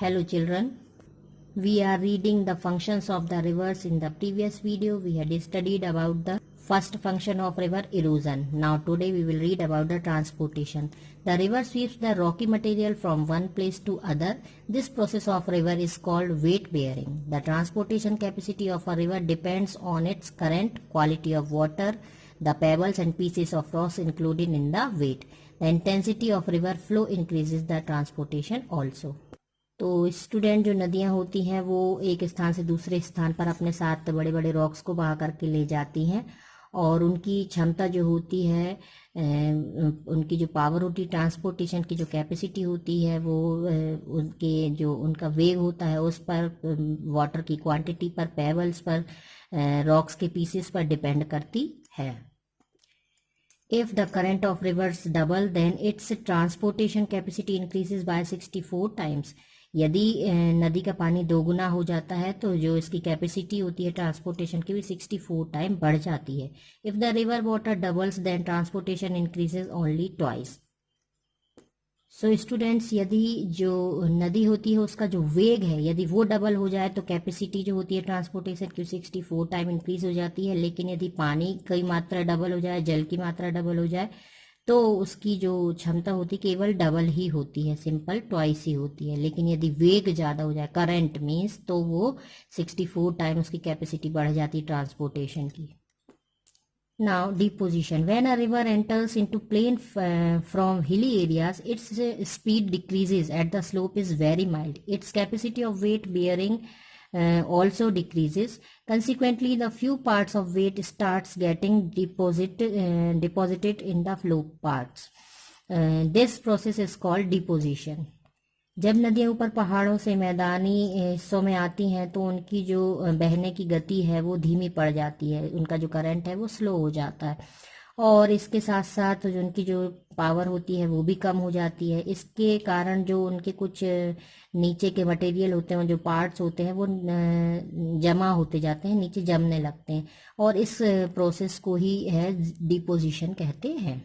Hello children, we are reading the functions of the rivers. In the previous video we had studied about the first function of river, erosion. Now today we will read about the transportation. The river sweeps the rocky material from one place to other. This process of river is called weight bearing. The transportation capacity of a river depends on its current, quality of water, the pebbles and pieces of rocks included in the weight. The intensity of river flow increases the transportation also. तो student जो नदियां होती हैं वो एक स्थान से दूसरे स्थान पर अपने साथ बड़े बड़े रॉक्स को बहा करके ले जाती हैं और उनकी क्षमता जो होती है उनकी जो पावर होती है, ट्रांसपोर्टेशन की जो कैपेसिटी होती है वो उनके जो उनका वेग होता है उस पर, वाटर की क्वांटिटी पर, पेबल्स पर, रॉक्स के पीसेस पर डिपेंड करती है. If the current of rivers double, then its transportation capacity increases by 64 times. यदि नदी का पानी दोगुना हो जाता है तो जो इसकी कैपेसिटी होती है ट्रांसपोर्टेशन की भी 64 टाइम बढ़ जाती है. If the river water doubles, then transportation increases only twice. So students, यदि जो नदी होती है उसका जो वेग है यदि वो डबल हो जाए तो कैपेसिटी जो होती है ट्रांसपोर्टेशन की 64 टाइम इंक्रीज हो जाती है. लेकिन यदि पानी की मात्रा डबल हो जाए, जल की मात्रा डबल हो जाए तो उसकी जो क्षमता होती है केवल डबल ही होती है, सिंपल ट्वाइस ही होती है. लेकिन यदि वेग ज़्यादा हो जाए, करंट मीन्स, तो वो 64 टाइम उसकी कैपेसिटी बढ़ जाती है ट्रांसपोर्टेशन की. Now deposition. When a river enters into plain from hilly areas, its speed decreases as the slope is very mild. Its capacity of weight bearing also decreases. Consequently, the few parts of weight starts getting deposited in the flow parts. This process is called deposition. जब नदियाँ ऊपर पहाड़ों से मैदानी हिस्सों में आती हैं तो उनकी जो बहने की गति है वो धीमी पड़ जाती है, उनका जो करंट है वो स्लो हो जाता है और इसके साथ साथ जो उनकी जो पावर होती है वो भी कम हो जाती है. इसके कारण जो उनके कुछ नीचे के मटेरियल होते हैं, जो पार्ट्स होते हैं वो जमा होते जाते हैं, नीचे जमने लगते हैं और इस प्रोसेस को ही है डिपोजिशन कहते हैं.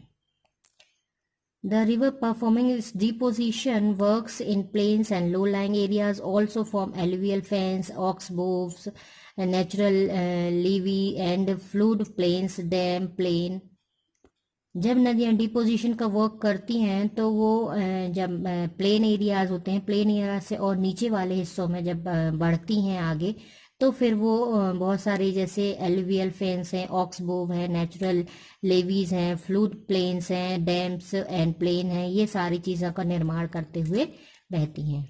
The river performing its deposition works in plains and low-lying areas, also form alluvial fens, oxbows, natural levee and flood plains, dam, plain. जब नदियाँ डिपोजिशन का वर्क करती हैं तो वो जब प्लेन एरियाज होते हैं, प्लेन एरिया से और नीचे वाले हिस्सों में जब बढ़ती हैं आगे तो फिर वो बहुत सारे जैसे एलुवियल फेंस हैं, ऑक्सबोव है, नेचुरल लेवीज हैं, फ्लूड प्लेन्स हैं, डैम्स एंड प्लेन हैं, ये सारी चीज़ों का निर्माण करते हुए बहती हैं.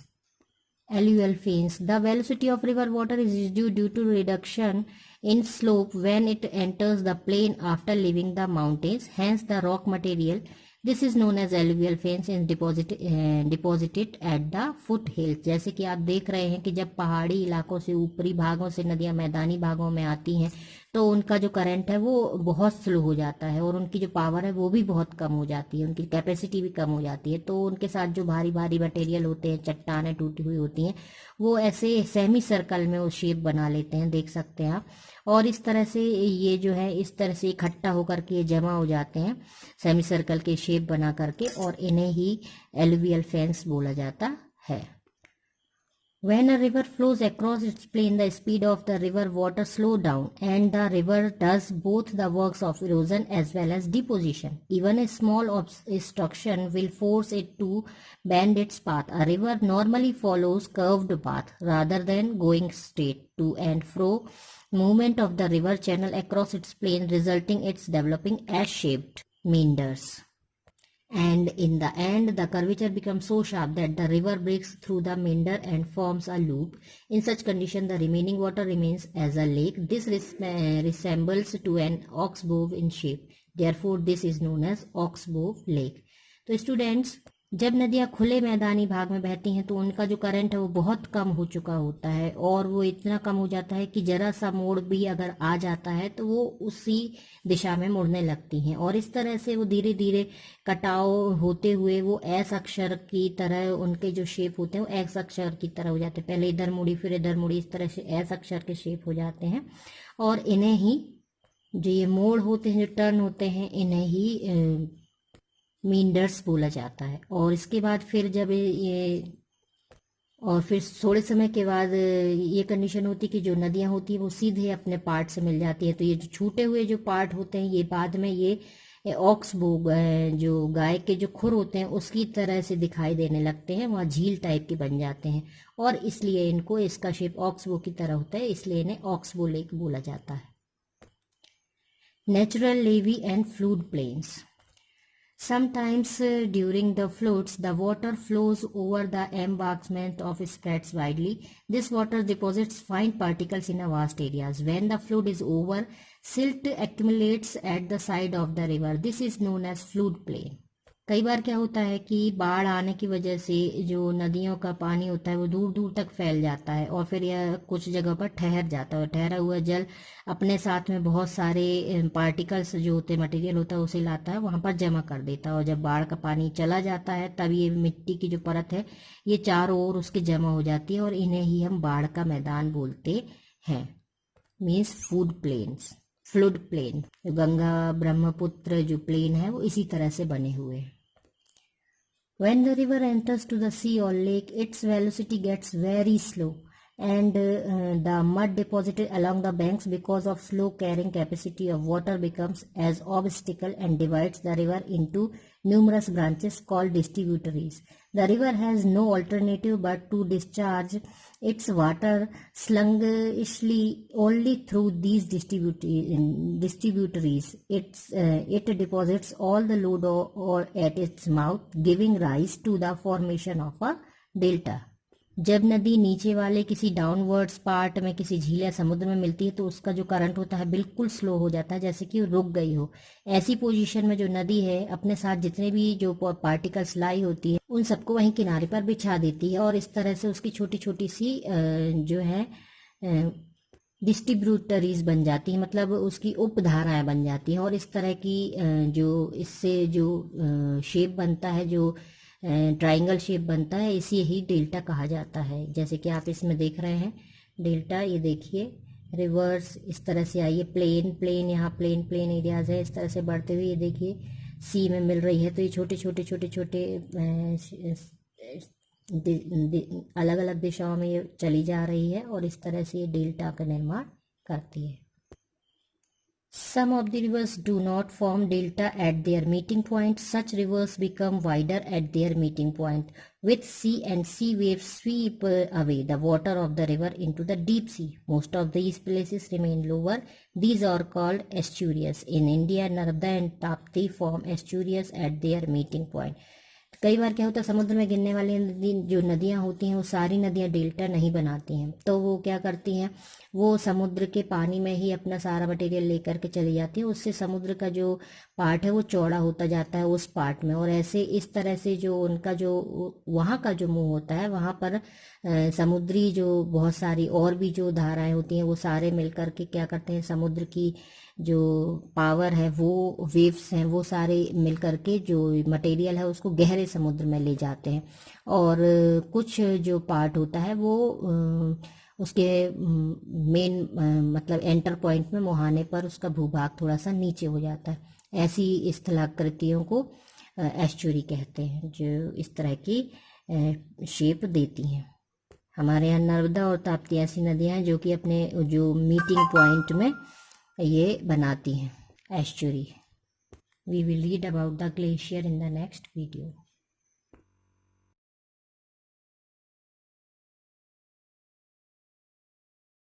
Alluvial fans. The velocity of river water is due to reduction in slope when it enters the plain after leaving the mountains, hence the rock material. This is known as alluvial fens and deposited at the foothills. जैसे कि आप देख रहे हैं कि जब पहाड़ी इलाकों से, ऊपरी भागों से नदियां मैदानी भागों में आती हैं तो उनका जो करंट है वो बहुत स्लो हो जाता है और उनकी जो पावर है वो भी बहुत कम हो जाती है, उनकी कैपेसिटी भी कम हो जाती है. तो उनके साथ जो भारी भारी मटेरियल होते हैं, चट्टानें टूटी हुई होती हैं, वो ऐसे सेमी सर्कल में वो शेप बना लेते हैं, देख सकते हैं आप. और इस तरह से ये जो है इस तरह से इकट्ठा होकर के जमा हो जाते हैं सेमी सर्कल के शेप बना करके और इन्हें ही एलुवियल फेंस बोला जाता है. When a river flows across its plain, the speed of the river water slow down and the river does both the works of erosion as well as deposition. Even a small obstruction will force it to bend its path. A river normally follows curved path rather than going straight. To and fro movement of the river channel across its plain resulting its developing S-shaped meanders. And in the end, the curvature becomes so sharp that the river breaks through the meander and forms a loop. In such condition, the remaining water remains as a lake. This resembles to an oxbow in shape. Therefore, this is known as oxbow lake. तो students, जब नदियाँ खुले मैदानी भाग में बहती हैं तो उनका जो करंट है वो बहुत कम हो चुका होता है और वो इतना कम हो जाता है कि जरा सा मोड़ भी अगर आ जाता है तो वो उसी दिशा में मुड़ने लगती हैं और इस तरह से वो धीरे धीरे कटाव होते हुए वो एस अक्षर की तरह, उनके जो शेप होते हैं वो एक्स अक्षर की तरह हो जाते हैं. पहले इधर मुड़ी फिर इधर मुड़ी, इस तरह से एस अक्षर के शेप हो जाते हैं और इन्हें ही जो ये मोड़ होते हैं, जो टर्न होते हैं, इन्हें ही मींडर्स बोला जाता है. और इसके बाद फिर जब ये और फिर थोड़े समय के बाद ये कंडीशन होती है कि जो नदियां होती हैं वो सीधे अपने पार्ट से मिल जाती है। तो ये जो छूटे हुए जो पार्ट होते हैं ये बाद में ये ऑक्सबो जो गाय के जो खुर होते हैं उसकी तरह से दिखाई देने लगते हैं, वहाँ झील टाइप के बन जाते हैं और इसलिए इनको, इसका शेप ऑक्सबो की तरह होता है, इसलिए इन्हें ऑक्सबो लेक बोला जाता है। Natural levee and flood plains. Sometimes during the floods, the water flows over the embankment of spreads widely. This water deposits fine particles in a vast areas. When the flood is over, silt accumulates at the side of the river. This is known as flood plain. कई बार क्या होता है कि बाढ़ आने की वजह से जो नदियों का पानी होता है वो दूर दूर तक फैल जाता है और फिर यह कुछ जगह पर ठहर जाता है। ठहरा हुआ जल अपने साथ में बहुत सारे पार्टिकल्स जो होते हैं, मटेरियल होता है, उसे लाता है, वहां पर जमा कर देता है और जब बाढ़ का पानी चला जाता है तब ये मिट्टी की जो परत है ये चारों ओर उसके जमा हो जाती है और इन्हें ही हम बाढ़ का मैदान बोलते हैं। Means flood plain. Ganga Brahmaputra जो प्लेन है वो इसी तरह से बने हुए हैं। When the river enters to the sea or lake, its velocity gets very slow and the mud deposited along the banks because of slow carrying capacity of water becomes as obstacle and divides the river into numerous branches called distributaries. The river has no alternative but to discharge its water sluggishly only through these distributaries. It deposits all the load or at its mouth, giving rise to the formation of a delta. जब नदी नीचे वाले किसी downwards part में किसी झील या समुद्र में मिलती है तो उसका जो करंट होता है बिल्कुल स्लो हो जाता है, जैसे कि रुक गई हो। ऐसी पोजीशन में जो नदी है अपने साथ जितने भी जो पार्टिकल्स लाई होती है उन सबको वहीं किनारे पर बिछा देती है और इस तरह से उसकी छोटी छोटी सी जो है डिस्ट्रीब्यूटरीज बन जाती है, मतलब उसकी उपधाराएं बन जाती हैं और इस तरह की जो इससे जो शेप बनता है, जो ट्राइंगल शेप बनता है, इसे ही डेल्टा कहा जाता है। जैसे कि आप इसमें देख रहे हैं डेल्टा, ये देखिए रिवर्स इस तरह से आई है, प्लेन यहाँ प्लेन एरियाज है, इस तरह से बढ़ते हुए ये देखिए सी में मिल रही है। तो ये छोटे छोटे अलग अलग दिशाओं में ये चली जा रही है और इस तरह से ये डेल्टा का निर्माण करती है। Some of the rivers do not form delta at their meeting point. Such rivers become wider at their meeting point. With sea and sea waves sweep away the water of the river into the deep sea. Most of these places remain lower. These are called estuaries. In India, Narmada and Tapti form estuaries at their meeting point. कई बार क्या होता है, समुद्र में गिरने वाली जो नदियां होती हैं वो सारी नदियां डेल्टा नहीं बनाती हैं, तो वो क्या करती हैं, वो समुद्र के पानी में ही अपना सारा मटेरियल लेकर के चली जाती है। उससे समुद्र का जो पार्ट है वो चौड़ा होता जाता है उस पार्ट में, और ऐसे इस तरह से जो उनका जो वहाँ का जो मुंह होता है वहाँ पर समुद्री जो बहुत सारी और भी जो धाराएं होती हैं वो सारे मिलकर के क्या करते हैं, समुद्र की जो पावर है, वो वेव्स हैं, वो सारे मिलकर के जो मटेरियल है उसको गहरे समुद्र में ले जाते हैं। और कुछ जो पार्ट होता है वो उसके मेन मतलब एंटर पॉइंट में मुहाने पर उसका भूभाग थोड़ा सा नीचे हो जाता है। ऐसी स्थलाकृतियों को एस्चुरी कहते हैं, जो इस तरह की शेप देती हैं। हमारे यहाँ नर्मदा और ताप्ती ऐसी नदियाँ हैं जो कि अपने जो मीटिंग पॉइंट में ये बनाती हैं estuary. We will read about the glacier in the next video.